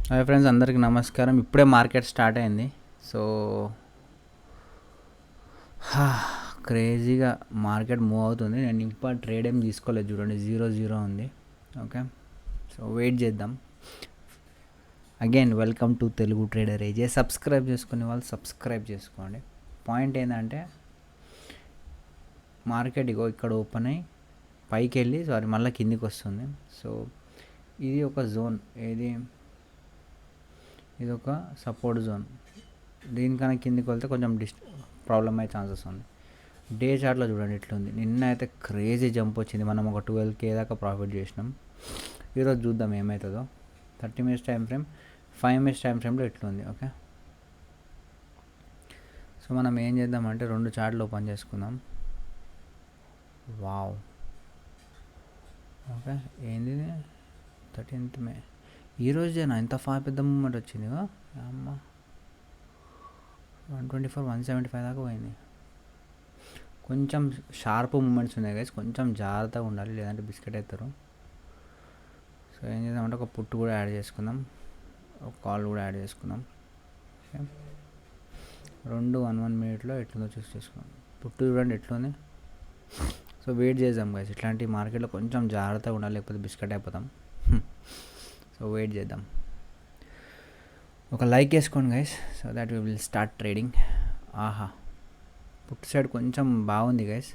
Hi friends, అందరికీ నమస్కారం. ఇప్పుడే మార్కెట్ స్టార్ట్ అయింది. సో క్రేజీగా మార్కెట్ మూవ్ అవుతుంది. నేను ఇంకా ట్రేడ్ ఏం తీసుకోలేదు, చూడండి 0-0 ఉంది. ఓకే, సో వెయిట్ చేద్దాం. Again welcome to Telugu trader AJ. Subscribe చేసుకునే వాళ్ళు సబ్స్క్రైబ్ చేసుకోండి. పాయింట్ ఏంటంటే, మార్కెట్ ఇగో ఇక్కడ ఓపెన్ అయ్యి పైకి వెళ్ళి మళ్ళీ కిందికి వస్తుంది. సో ఇది ఒక జోన్, ఇది ఒక సపోర్ట్ జోన్. దీనికన్నా కిందికి వెళ్తే కొంచెం ప్రాబ్లమ్ అయ్యే ఛాన్సెస్ ఉంది. డే చార్ట్లో చూడండి ఎట్లుంది. నిన్న అయితే క్రేజీ జంప్ వచ్చింది, మనం ఒక 12K దాకా ప్రాఫిట్ చేసినాం. ఈరోజు చూద్దాం ఏమవుతుందో. 30 minutes time frame, 5 minutes time ఫ్రేమ్లో ఎట్లుంది. ఓకే, సో మనం ఏం చేద్దామంటే 2 చార్ట్లు ఓపెన్ చేసుకుందాం. వావ్, ఓకే, ఏంది 13th May ఈరోజేనా ఇంత పెద్ద మూమెంట్ వచ్చింది. అమ్మ, 124, 175 దాకా పోయింది. కొంచెం షార్ప్ మూమెంట్స్ ఉన్నాయి గైస్, కొంచెం జాగ్రత్తగా ఉండాలి, లేదంటే బిస్కెట్ అవుతారు. సో ఏం చేద్దామంటే ఒక పుట్టు కూడా యాడ్ చేసుకుందాం, ఒక కాల్ కూడా యాడ్ చేసుకుందాం. ఓకే, 1 minute ఎట్లుందో చూసి చేసుకుందాం. పుట్టు చూడండి ఎట్లుంది. సో వెయిట్ చేద్దాం గైస్. ఇట్లాంటి మార్కెట్లో కొంచెం జాగ్రత్తగా ఉండాలి, లేకపోతే బిస్కెట్ అయిపోతాం. సో వెయిట్ చేద్దాం. ఒక లైక్ వేసుకోండి guys, so that we will start trading. ఆహా, పుట్ సైడ్ కొంచెం బాగుంది గైస్.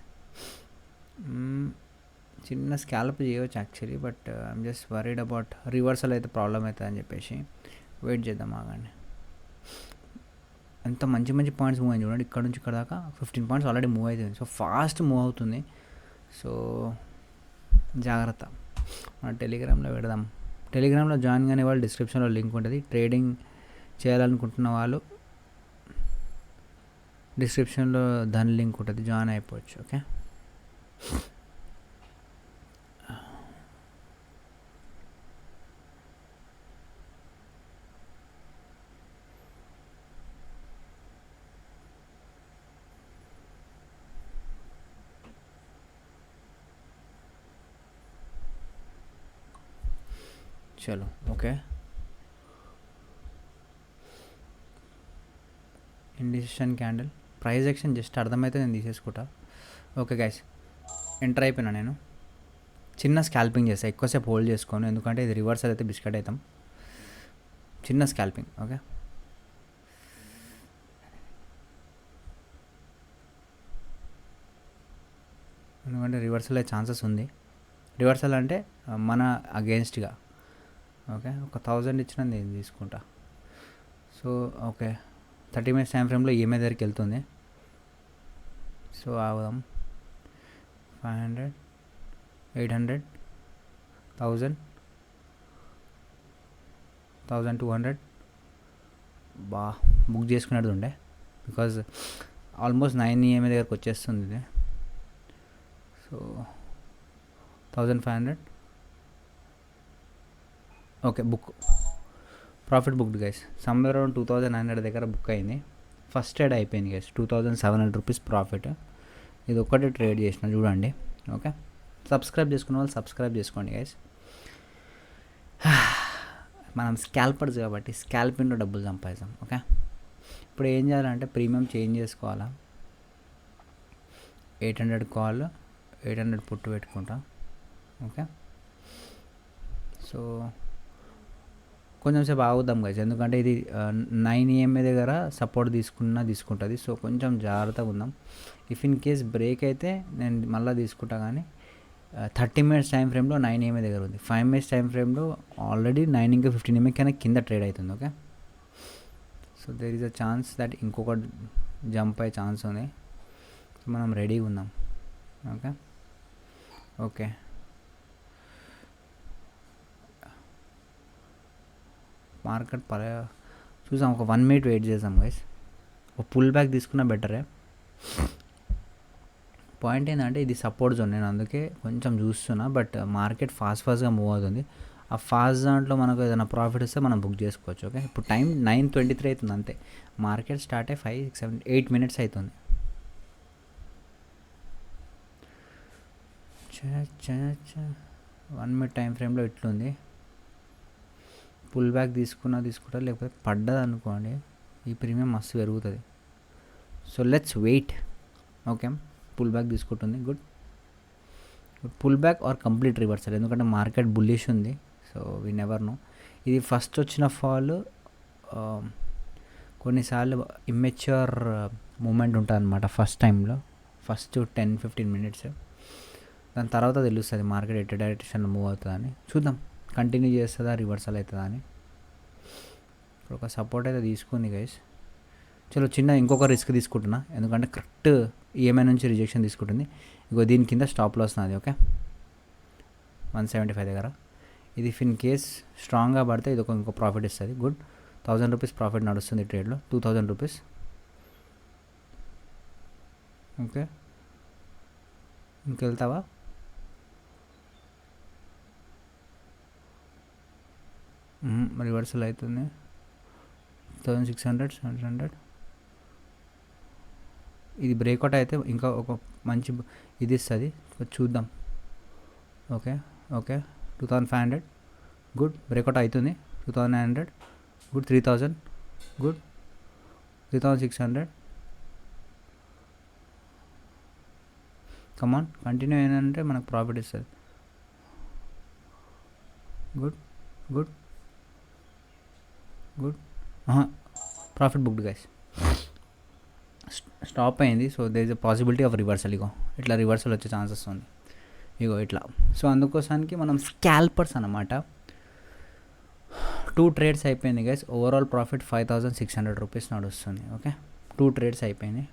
చిన్న స్కాల్ప్ చేయవచ్చు actually, but I'm just worried about reversal అయితే ప్రాబ్లం అవుతుంది అని చెప్పేసి వెయిట్ చేద్దాం. ఆగండి. ఎంత మంచి మంచి పాయింట్స్ మూవ్ అయింది చూడండి. ఇక్కడ నుంచి ఇక్కడ దాకా 15 points ఆల్రెడీ మూవ్ అవుతుంది. సో ఫాస్ట్ మూవ్ అవుతుంది. సో జాగ్రత్త. మన టెలిగ్రామ్లో పెడదాం. టెలిగ్రామ్లో జాయిన్ కానీ వాళ్ళు డిస్క్రిప్షన్లో లింక్ ఉంటుంది. ట్రేడింగ్ చేయాలనుకుంటున్న వాళ్ళు డిస్క్రిప్షన్లో దాని లింక్ ఉంటుంది, జాయిన్ అయిపోవచ్చు. ఓకే, చలో. Okay, indecision candle price action just అర్థమైతే నేను తీసేసుకుంటా. ఓకే గైస్, ఎంటర్ అయిపోయినా నేను. చిన్న స్కాల్పింగ్ చేస్తాను, ఎక్కువసేపు హోల్డ్ చేసుకోను, ఎందుకంటే ఇది రివర్సల్ అయితే బిస్కెట్ అవుతాం. చిన్న స్కాల్పింగ్. ఓకే, ఎందుకంటే రివర్సల్ అయ్యే ఛాన్సెస్ ఉంది. రివర్సల్ అంటే మన అగెన్స్ట్గా. ఓకే, ఒక 1000 ఇచ్చిన నేను తీసుకుంటా. సో ఓకే, 30 minutes టైం ఫ్రేమ్లో ఈఎంఐ దగ్గరికి వెళ్తుంది. సో ఆగుదాం. 500, 800, 1000, 1200 బా బుక్ చేసుకునేది ఉండే, బికాజ్ ఆల్మోస్ట్ 9 ఈఎంఐ దగ్గరకు వచ్చేస్తుంది ఇది. So 1500. Okay, book profit booked guys. Somewhere around 2900 దగ్గర బుక్ అయింది. ఫస్ట్ ట్రేడ్ అయిపోయింది గైస్, 2700 రూపీస్ ప్రాఫిట్. ఇది ఒక్కటే ట్రేడ్ చేసిన చూడండి. ఓకే, సబ్స్క్రైబ్ చేసుకున్న వాళ్ళు సబ్స్క్రైబ్ చేసుకోండి గైస్. మనం స్కాల్పర్స్ కాబట్టి స్కాల్పింగ్లో డబ్బులు సంపాదిస్తాం. ఓకే, ఇప్పుడు ఏం చేయాలంటే ప్రీమియం చేంజ్ చేసుకోవాలా. 800 కాల్, 800 పుట్టు పెట్టుకుంటా. ఓకే, సో కొంచెం సేపు ఆగుదాం గైస్, ఎందుకంటే ఇది 9 EMA దగ్గర సపోర్ట్ తీసుకుంటుంది. సో కొంచెం జాగ్రత్తగా ఉందాం. ఇఫ్ ఇన్ కేస్ బ్రేక్ అయితే నేను మళ్ళీ తీసుకుంటా, కానీ 30 minutes టైం ఫ్రేమ్లో 9 EMA దగ్గర ఉంది. 5 minutes టైం ఫ్రేమ్లో ఆల్రెడీ 9 ఇంకా 15 EMA కన్నా కింద ట్రేడ్ అవుతుంది. Okay, so there is a chance that ఇంకొక జంప్ అయ్యే ఛాన్స్ ఉంది. సో మనం రెడీగా ఉందాం. ఓకే, ఓకే, మార్కెట్ చూసాం. ఒక 1 minute వెయిట్ చేద్దాం గైస్. ఒక పుల్ బ్యాక్ తీసుకున్నా బెటరే. పాయింట్ ఏంటంటే ఇది సపోర్ట్ జోన్, నేను అందుకే కొంచెం చూస్తున్నా. బట్ మార్కెట్ ఫాస్ట్గా మూవ్ అవుతుంది. ఆ ఫాస్ట్ దాంట్లో మనకు ఏదైనా ప్రాఫిట్ వస్తే మనం బుక్ చేసుకోవచ్చు. ఓకే, ఇప్పుడు టైం 9:23 అవుతుంది అంతే. మార్కెట్ స్టార్ట్ అయ్యి 5, 6, 7, 8 minutes అవుతుంది. 1 minute టైం ఫ్రేమ్లో ఇట్లుంది. పుల్ బ్యాక్ తీసుకుంటా, లేకపోతే పడ్డది అనుకోండి ఈ ప్రీమియం మస్తు పెరుగుతుంది. So let's wait. Okay, pull back తీసుకుంటుంది. Good. Pull back or complete reversal, ఎందుకంటే మార్కెట్ బుల్లిష్ ఉంది. So we never know. ఇది ఫస్ట్ వచ్చిన ఫాల్ కొన్నిసార్లు ఇమ్మెచ్యూర్ మూమెంట్ ఉంటుంది అనమాట ఫస్ట్ టైంలో, ఫస్ట్ 10-15 minutes. దాని తర్వాత తెలుస్తుంది మార్కెట్ ఎటు డైరెక్షన్లో మూవ్ అవుతుందని. చూద్దాం కంటిన్యూ చేస్తుందా, రివర్సల్ అవుతుందా అని. ఇప్పుడు ఒక సపోర్ట్ అయితే తీసుకుంది గైస్. చలో చిన్న ఇంకొక రిస్క్ తీసుకుంటున్నా, ఎందుకంటే కరెక్ట్ ఈఎంఐ నుంచి రిజెక్షన్ తీసుకుంటుంది. ఇంకో దీని కింద స్టాప్ లాస్ నాది. ఓకే, 175 దగ్గర. ఇది ఇఫ్ ఇన్ కేస్ స్ట్రాంగ్గా పడితే ఇది ఇంకో ప్రాఫిట్ ఇస్తుంది. గుడ్. 1000 రూపీస్ ప్రాఫిట్ నడుస్తుంది ట్రేడ్లో, 2000 రూపీస్. ఓకే, ఇంకెళ్తావా? రివర్సల్ అవుతుంది. 1600, 700. ఇది బ్రేక్అవుట్ అయితే ఇంకా ఒక మంచి ఇది ఇస్తుంది, చూద్దాం. ఓకే, 2500. గుడ్. బ్రేక్అవుట్ అవుతుంది. 2900. గుడ్. 3000. గుడ్. 3600. కమాన్, కంటిన్యూ అయినంటే మనకు ప్రాఫిట్ ఇస్తుంది. Good. Profit booked guys. Stop అయింది. So there is a possibility of reversal. ఇట్లా రివర్సల్ వచ్చే ఛాన్సెస్ ఉంది ఇట్లా. సో అందుకోసానికి మనం స్కాల్పర్స్ అన్నమాట. 2 ట్రేడ్స్ అయిపోయింది గైస్. ఓవరాల్ ప్రాఫిట్ 5600 రూపీస్ నడుస్తుంది. ఓకే, 2 ట్రేడ్స్ అయిపోయినాయి.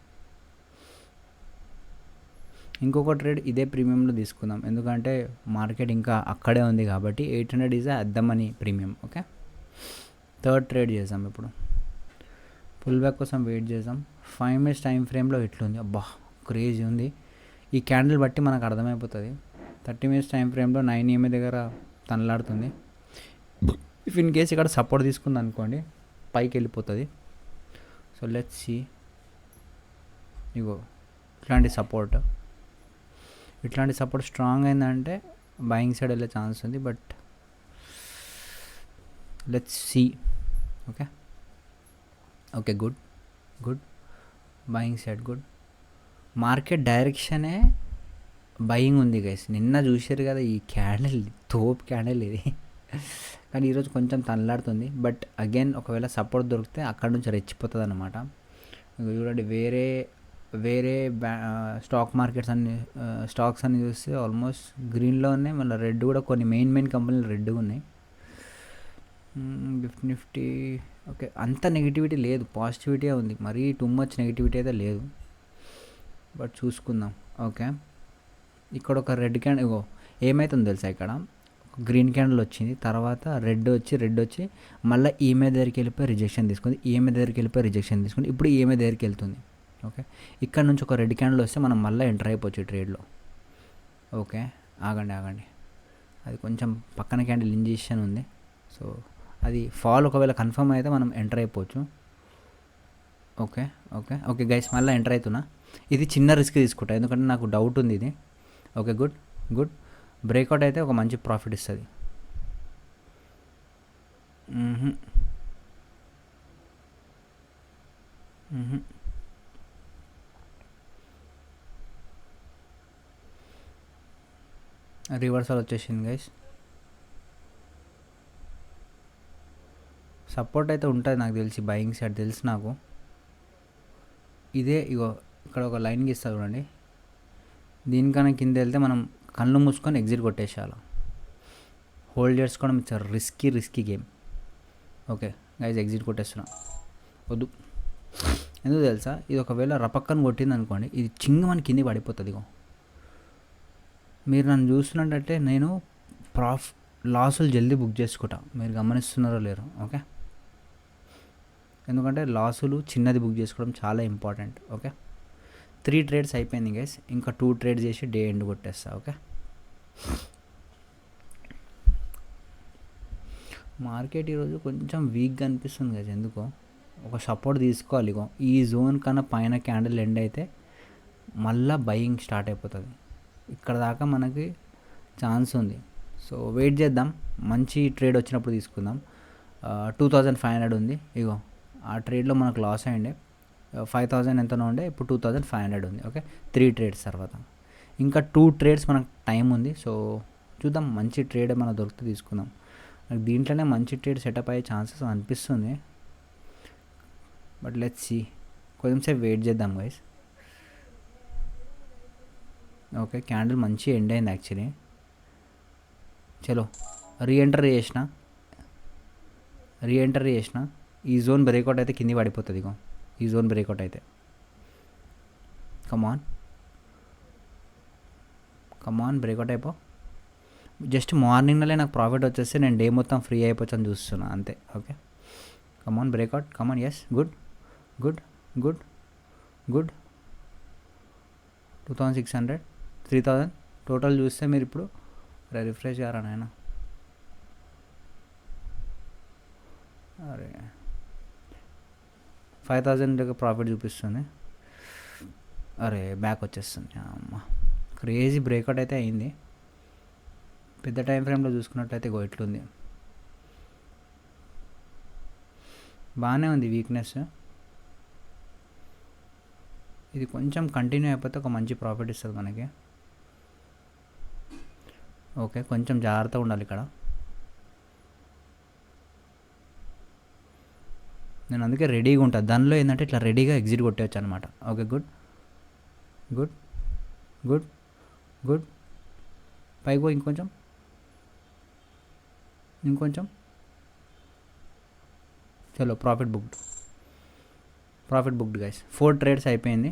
ఇంకొక ట్రేడ్ ఇదే ప్రీమియంలో తీసుకుందాం, ఎందుకంటే మార్కెట్ ఇంకా అక్కడే ఉంది కాబట్టి 800 is at the money premium. Okay, third trade చేద్దాం. ఇప్పుడు పుల్ బ్యాక్ కోసం వెయిట్ చేద్దాం. 5 minutes టైం ఫ్రేమ్లో ఎట్లుంది? అబ్బా క్రేజీ ఉంది. ఈ క్యాండిల్ బట్టి మనకు అర్థమైపోతుంది. 30 minutes టైం ఫ్రేమ్లో 9 EMA దగ్గర తనలాడుతుంది. ఇఫ్ ఇన్ కేస్ ఇక్కడ సపోర్ట్ తీసుకుంది అనుకోండి పైకి వెళ్ళిపోతుంది. So let's see. ఇట్లాంటి సపోర్ట్ స్ట్రాంగ్ అయిందంటే బయింగ్ సైడ్ వెళ్ళే ఛాన్స్ ఉంది. But let's see. Okay, good. Buying side good. Market డైరెక్షనే బయింగ్ ఉంది గైస్. నిన్న చూసారు కదా ఈ క్యాండిల్, తోపు క్యాండిల్ ఇది. కానీ ఈరోజు కొంచెం తనలాడుతుంది. బట్ అగైన్ ఒకవేళ సపోర్ట్ దొరికితే అక్కడ నుంచి రెచ్చిపోతుంది అన్నమాట. చూడండి, వేరే స్టాక్స్ అన్ని చూస్తే ఆల్మోస్ట్ గ్రీన్లో ఉన్నాయి. మళ్ళీ రెడ్ కూడా కొన్ని మెయిన్ కంపెనీలు రెడ్గా ఉన్నాయి. నిఫ్టీ ఓకే, అంత నెగిటివిటీ లేదు, పాజిటివిటీ ఉంది. మరీ టూ మచ్ నెగిటివిటీ అయితే లేదు. బట్ చూసుకుందాం. ఓకే, ఇక్కడ ఒక రెడ్ క్యాండిల్ ఏమవుతుందో తెలుసా, ఇక్కడ గ్రీన్ క్యాండిల్ వచ్చింది, తర్వాత రెడ్ వచ్చి మళ్ళీ ఈఎంఐ దగ్గరికి వెళ్ళిపోయి రిజెక్షన్ తీసుకుంది, ఇప్పుడు ఈఎంఐ దగ్గరికి వెళ్తుంది. ఓకే, ఇక్కడ నుంచి ఒక రెడ్ క్యాండిల్ వస్తే మనం మళ్ళీ ఎంటర్ అయిపోవచ్చు ట్రేడ్లో. ఓకే, ఆగండి, అది కొంచెం పక్కన క్యాండిల్ ఇంజెక్షన్ ఉంది. సో అది ఫాల్ ఒకవేళ కన్ఫర్మ్ అయితే మనం ఎంటర్ అయిపోవచ్చు. ఓకే గైస్, మళ్ళీ ఎంటర్ అవుతున్నా. ఇది చిన్న రిస్క్ తీసుకుంటా, ఎందుకంటే నాకు డౌట్ ఉంది ఇది. Okay, good. బ్రేక్అవుట్ అయితే ఒక మంచి ప్రాఫిట్ ఇస్తుంది. రివర్సల్ వచ్చేసింది గైస్. సపోర్ట్ అయితే ఉంటుంది నాకు తెలిసి, బయింగ్ సైడ్ తెలుసు నాకు. ఇదే ఇక్కడ ఒక లైన్ గీస్తా చూడండి. దీనికన్నా కింద వెళ్తే మనం కళ్ళు మూసుకొని ఎగ్జిట్ కొట్టేసేయాలి. హోల్డ్ చేసుకోవడం it's risky game. Okay guys, exit కొట్టేస్తున్నా. వద్దు, ఎందుకు తెలుసా, ఇది ఒకవేళ రపక్కన కొట్టింది అనుకోండి, ఇది చింగమని కింద పడిపోతుంది. మీరు నన్ను చూస్తున్నట్టే నేను లాసులు జల్దీ బుక్ చేసుకుంటా, మీరు గమనిస్తున్నారో లేరో. ఓకే, ఎందుకంటే లాసులు చిన్నది బుక్ చేసుకోవడం చాలా ఇంపార్టెంట్. ఓకే, 3 ట్రేడ్స్ అయిపోయింది గైస్, ఇంకా 2 ట్రేడ్స్ చేసి డే ఎండ్ కొట్టేస్తా. ఓకే, మార్కెట్ ఈరోజు కొంచెం వీక్గా అనిపిస్తుంది గైస్, ఎందుకో. ఒక సపోర్ట్ తీసుకోవాలి. ఈ జోన్ కన్నా పైన క్యాండిల్ ఎండ్ అయితే మళ్ళీ బయింగ్ స్టార్ట్ అయిపోతుంది. ఇక్కడ దాకా మనకి ఛాన్స్ ఉంది. సో వెయిట్ చేద్దాం, మంచి ట్రేడ్ వచ్చినప్పుడు తీసుకుందాం. 2500 ఉంది. ఇగో ఆ ట్రేడ్లో మనకు లాస్ అయ్యిండే 5000 ఎంతనో ఉండే, ఇప్పుడు 2500 ఉంది. ఓకే, 3 ట్రేడ్స్ తర్వాత ఇంకా 2 ట్రేడ్స్ మనకు టైం ఉంది. సో చూద్దాం, మంచి ట్రేడ్ ఏమైనా దొరికితే తీసుకుందాం. నాకు దీంట్లోనే మంచి ట్రేడ్ సెటప్ అయ్యే ఛాన్సెస్ అనిపిస్తుంది, బట్ లెట్స్ సీ. కొంచెంసేపు వెయిట్ చేద్దాం గైస్. ఓకే, క్యాండిల్ మంచి ఎండ్ అయింది యాక్చువల్లీ. చలో రీఎంటర్ చేసిన ఈ జోన్ బ్రేక్అవుట్ అయితే కింది పడిపోతుంది. ఇగో ఈ జోన్ బ్రేక్అవుట్ అయితే కమాన్ బ్రేక్అవుట్ అయిపో. జస్ట్ మార్నింగ్లోనే నాకు ప్రాఫిట్ వచ్చేస్తే నేను డే మొత్తం ఫ్రీ అయిపోతాను చూస్తున్నా అంతే. Okay, come on breakout, come on. Yes, good good good good. 2600, 3000 total చూస్తే మీరు ఇప్పుడు రిఫ్రెష్ గారా నాయన. అరే 5000 ప్రాఫిట్ చూపిస్తుంది. అరే బ్యాక్ వచ్చేస్తుంది. అమ్మ, క్రేజీ బ్రేక్అవుట్ అయితే అయింది. పెద్ద టైం ఫ్రేమ్లో చూసుకున్నట్లయితే గో ఎట్లుంది, బాగానే ఉంది వీక్నెస్. ఇది కొంచెం కంటిన్యూ అయిపోతే ఒక మంచి ప్రాఫిట్ ఇస్తుంది మనకి. ఓకే, కొంచెం జాగ్రత్తగా ఉండాలి ఇక్కడ. నేను అందుకే రెడీగా ఉంటాను. దానిలో ఏంటంటే ఇట్లా రెడీగా ఎగ్జిట్ కొట్టేయచ్చు అనమాట. Okay, good good good good. పైకి ఇంకొంచెం చలో ప్రాఫిట్ బుక్డ్ గైస్. 4 ట్రేడ్స్ అయిపోయింది.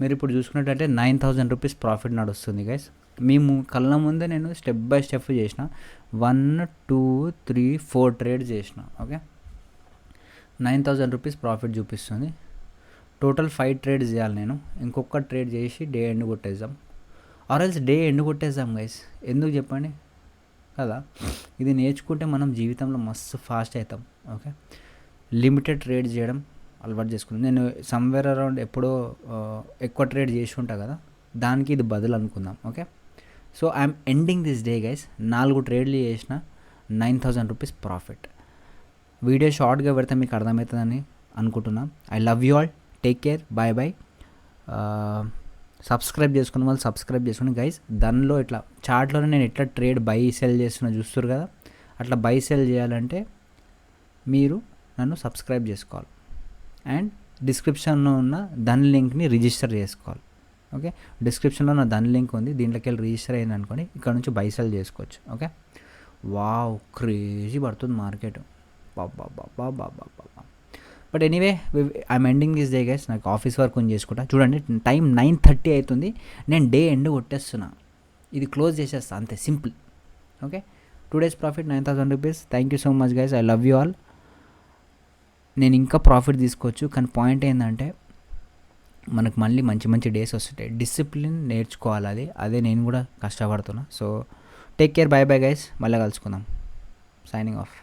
మీరు ఇప్పుడు చూసుకున్నట్టయితే 9000 రూపీస్ ప్రాఫిట్ నడుస్తుంది గైస్. మేము కళ్ళ ముందే నేను స్టెప్ బై స్టెప్ చేసిన 1 2 3 4 ట్రేడ్స్ చేసిన. ఓకే, 9000 రూపీస్ ప్రాఫిట్ చూపిస్తుంది. టోటల్ 5 ట్రేడ్స్ చేయాలి నేను. ఇంకొక ట్రేడ్ చేసి డే ఎండ్ కొట్టేద్దాం, ఆర్ఎల్స్ డే ఎండ్ కొట్టేద్దాం గైస్. ఎందుకు చెప్పండి కదా, ఇది నేర్చుకుంటే మనం జీవితంలో మస్తు ఫాస్ట్ అవుతాం. ఓకే, లిమిటెడ్ ట్రేడ్ చేయడం అలవాటు చేసుకున్నాను నేను. సమ్వేర్ అరౌండ్ ఎప్పుడో ఎక్కువ ట్రేడ్ చేసి ఉంటా కదా, దానికి ఇది బదులు అనుకుందాం. Okay, so I'm ending this day guys. 4 ట్రేడ్లు చేసిన 9000 రూపీస్ ప్రాఫిట్. వీడియో షార్ట్గా పెడితే మీకు అర్థమవుతుందని అనుకుంటున్నాను. I love you all, take care, bye bye. Subscribe చేసుకున్న వాళ్ళు సబ్స్క్రైబ్ చేసుకోండి గైస్. దానిలో ఇట్లా చార్ట్లోనే నేను ఎట్లా ట్రేడ్ బై సెల్ చేస్తున్నా చూస్తారు కదా, అట్లా బై సెల్ చేయాలంటే మీరు నన్ను సబ్స్క్రైబ్ చేసుకోవాలి అండ్ డిస్క్రిప్షన్లో ఉన్న దాని లింక్ని రిజిస్టర్ చేసుకోవాలి. ఓకే, డిస్క్రిప్షన్లో నా దాని లింక్ ఉంది, దీంట్లోకి వెళ్ళి రిజిస్టర్ అయింది అనుకోండి, ఇక్కడ నుంచి బై సెల్ చేసుకోవచ్చు. ఓకే, వావ్ క్రేజీ పడుతుంది market, Baba. But anyway I'm ending this day guys. నాకు ఆఫీస్ వర్క్ కొంచెం చేసుకుంటా. చూడండి టైం 9:30 అవుతుంది, నేను డే ఎండ్ కొట్టేస్తున్నా. ఇది క్లోజ్ చేసేస్తా అంతే, simple. Okay, 2 days profit 9000 rupees. Thank you so much guys, I love you all. నేను ఇంకా ప్రాఫిట్ తీసుకోవచ్చు, కానీ పాయింట్ ఏంటంటే మనకు మళ్ళీ మంచి డేస్ వస్తుంటాయి. డిసిప్లిన్ నేర్చుకోవాలి, అదే నేను కూడా కష్టపడుతున్నా. So take care, bye bye guys, మళ్ళీ కలుసుకుందాం. Signing of.